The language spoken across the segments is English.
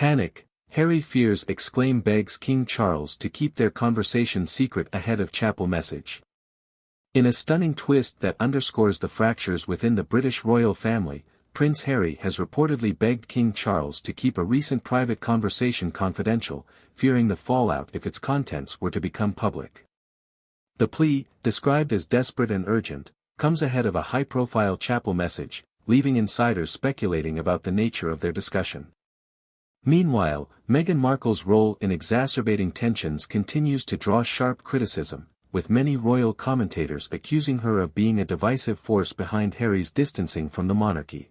Panic, Harry fears Exclaim begs King Charles to keep their conversation secret ahead of chapel message. In a stunning twist that underscores the fractures within the British royal family, Prince Harry has reportedly begged King Charles to keep a recent private conversation confidential, fearing the fallout if its contents were to become public. The plea, described as desperate and urgent, comes ahead of a high-profile chapel message, leaving insiders speculating about the nature of their discussion. Meanwhile, Meghan Markle's role in exacerbating tensions continues to draw sharp criticism, with many royal commentators accusing her of being a divisive force behind Harry's distancing from the monarchy.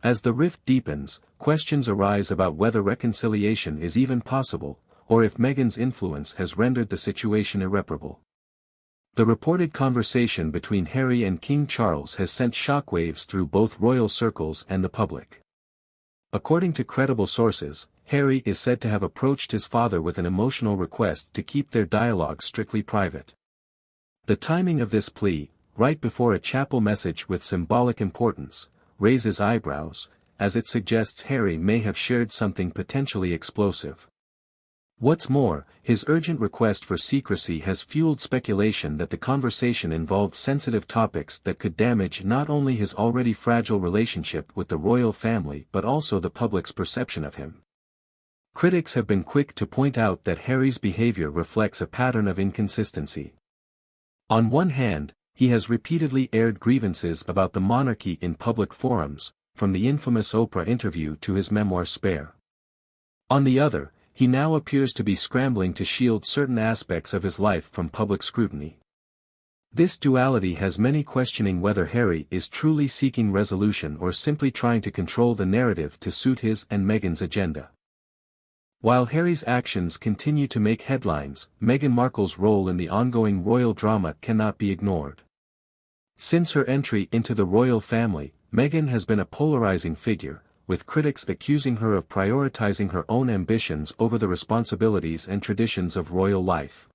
As the rift deepens, questions arise about whether reconciliation is even possible, or if Meghan's influence has rendered the situation irreparable. The reported conversation between Harry and King Charles has sent shockwaves through both royal circles and the public. According to credible sources, Harry is said to have approached his father with an emotional request to keep their dialogue strictly private. The timing of this plea, right before a chapel message with symbolic importance, raises eyebrows, as it suggests Harry may have shared something potentially explosive. What's more, his urgent request for secrecy has fueled speculation that the conversation involved sensitive topics that could damage not only his already fragile relationship with the royal family but also the public's perception of him. Critics have been quick to point out that Harry's behavior reflects a pattern of inconsistency. On one hand, he has repeatedly aired grievances about the monarchy in public forums, from the infamous Oprah interview to his memoir Spare. On the other, he now appears to be scrambling to shield certain aspects of his life from public scrutiny. This duality has many questioning whether Harry is truly seeking resolution or simply trying to control the narrative to suit his and Meghan's agenda. While Harry's actions continue to make headlines, Meghan Markle's role in the ongoing royal drama cannot be ignored. Since her entry into the royal family, Meghan has been a polarizing figure, with critics accusing her of prioritizing her own ambitions over the responsibilities and traditions of royal life.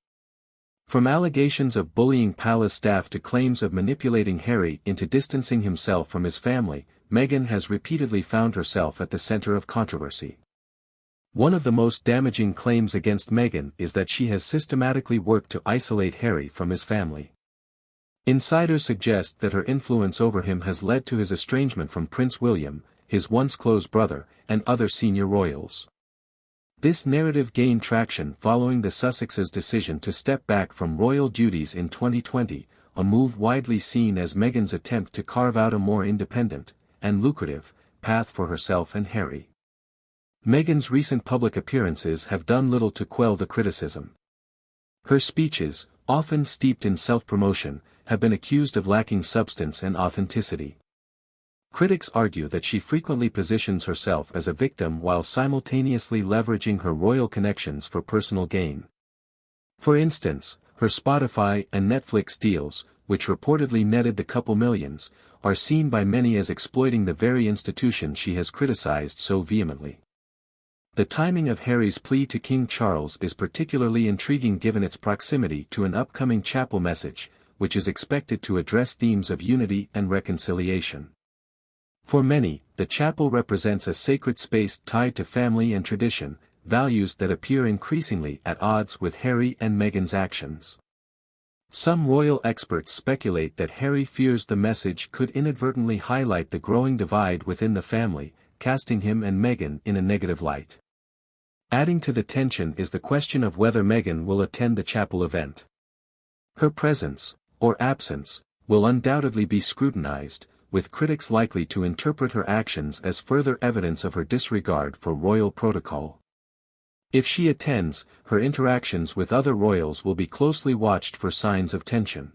From allegations of bullying palace staff to claims of manipulating Harry into distancing himself from his family, Meghan has repeatedly found herself at the center of controversy. One of the most damaging claims against Meghan is that she has systematically worked to isolate Harry from his family. Insiders suggest that her influence over him has led to his estrangement from Prince William, his once close brother, and other senior royals. This narrative gained traction following the Sussexes' decision to step back from royal duties in 2020, a move widely seen as Meghan's attempt to carve out a more independent, and lucrative, path for herself and Harry. Meghan's recent public appearances have done little to quell the criticism. Her speeches, often steeped in self-promotion, have been accused of lacking substance and authenticity. Critics argue that she frequently positions herself as a victim while simultaneously leveraging her royal connections for personal gain. For instance, her Spotify and Netflix deals, which reportedly netted the couple millions, are seen by many as exploiting the very institution she has criticized so vehemently. The timing of Harry's plea to King Charles is particularly intriguing given its proximity to an upcoming chapel message, which is expected to address themes of unity and reconciliation. For many, the chapel represents a sacred space tied to family and tradition, values that appear increasingly at odds with Harry and Meghan's actions. Some royal experts speculate that Harry fears the message could inadvertently highlight the growing divide within the family, casting him and Meghan in a negative light. Adding to the tension is the question of whether Meghan will attend the chapel event. Her presence, or absence, will undoubtedly be scrutinized, with critics likely to interpret her actions as further evidence of her disregard for royal protocol. If she attends, her interactions with other royals will be closely watched for signs of tension.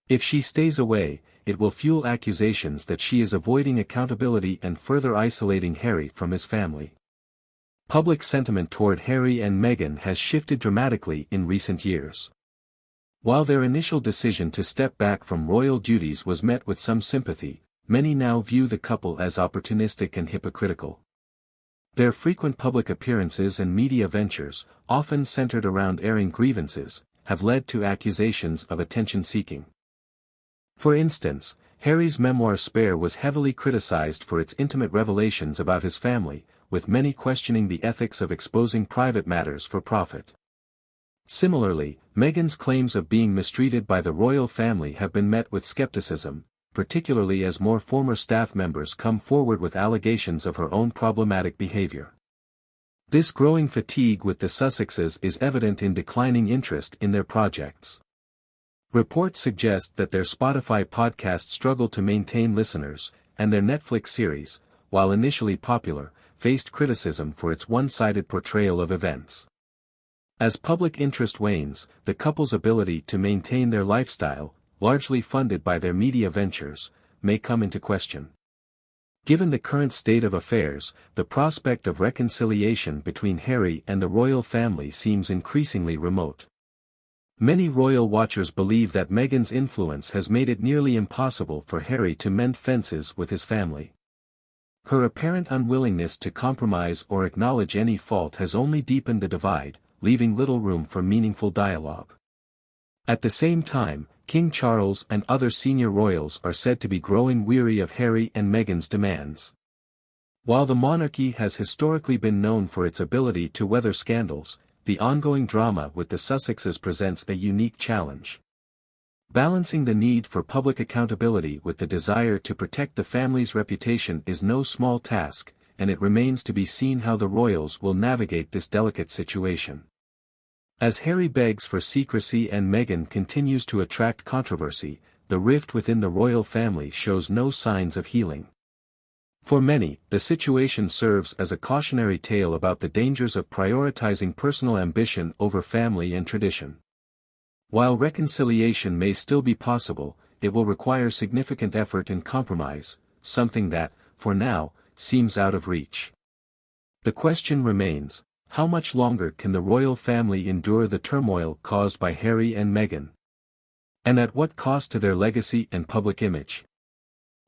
If she stays away, it will fuel accusations that she is avoiding accountability and further isolating Harry from his family. Public sentiment toward Harry and Meghan has shifted dramatically in recent years. While their initial decision to step back from royal duties was met with some sympathy, many now view the couple as opportunistic and hypocritical. Their frequent public appearances and media ventures, often centered around airing grievances, have led to accusations of attention-seeking. For instance, Harry's memoir Spare was heavily criticized for its intimate revelations about his family, with many questioning the ethics of exposing private matters for profit. Similarly, Meghan's claims of being mistreated by the royal family have been met with skepticism, particularly as more former staff members come forward with allegations of her own problematic behavior. This growing fatigue with the Sussexes is evident in declining interest in their projects. Reports suggest that their Spotify podcast struggled to maintain listeners, and their Netflix series, while initially popular, faced criticism for its one-sided portrayal of events. As public interest wanes, the couple's ability to maintain their lifestyle, largely funded by their media ventures, may come into question. Given the current state of affairs, the prospect of reconciliation between Harry and the royal family seems increasingly remote. Many royal watchers believe that Meghan's influence has made it nearly impossible for Harry to mend fences with his family. Her apparent unwillingness to compromise or acknowledge any fault has only deepened the divide, leaving little room for meaningful dialogue. At the same time, King Charles and other senior royals are said to be growing weary of Harry and Meghan's demands. While the monarchy has historically been known for its ability to weather scandals, the ongoing drama with the Sussexes presents a unique challenge. Balancing the need for public accountability with the desire to protect the family's reputation is no small task, and it remains to be seen how the royals will navigate this delicate situation. As Harry begs for secrecy and Meghan continues to attract controversy, the rift within the royal family shows no signs of healing. For many, the situation serves as a cautionary tale about the dangers of prioritizing personal ambition over family and tradition. While reconciliation may still be possible, it will require significant effort and compromise, something that, for now, seems out of reach. The question remains: how much longer can the royal family endure the turmoil caused by Harry and Meghan? And at what cost to their legacy and public image?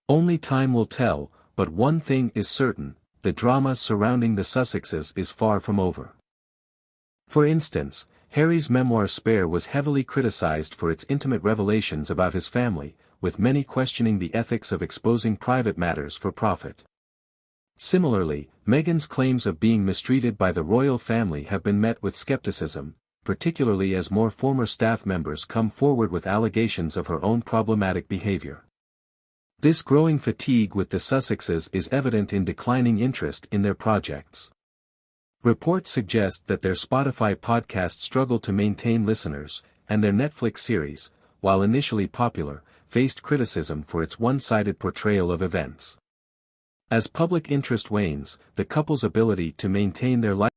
Only time will tell, but one thing is certain: the drama surrounding the Sussexes is far from over. For instance, Harry's memoir Spare was heavily criticized for its intimate revelations about his family, with many questioning the ethics of exposing private matters for profit. Similarly, Meghan's claims of being mistreated by the royal family have been met with skepticism, particularly as more former staff members come forward with allegations of her own problematic behavior. This growing fatigue with the Sussexes is evident in declining interest in their projects. Reports suggest that their Spotify podcast struggled to maintain listeners, and their Netflix series, while initially popular, faced criticism for its one-sided portrayal of events. As public interest wanes, the couple's ability to maintain their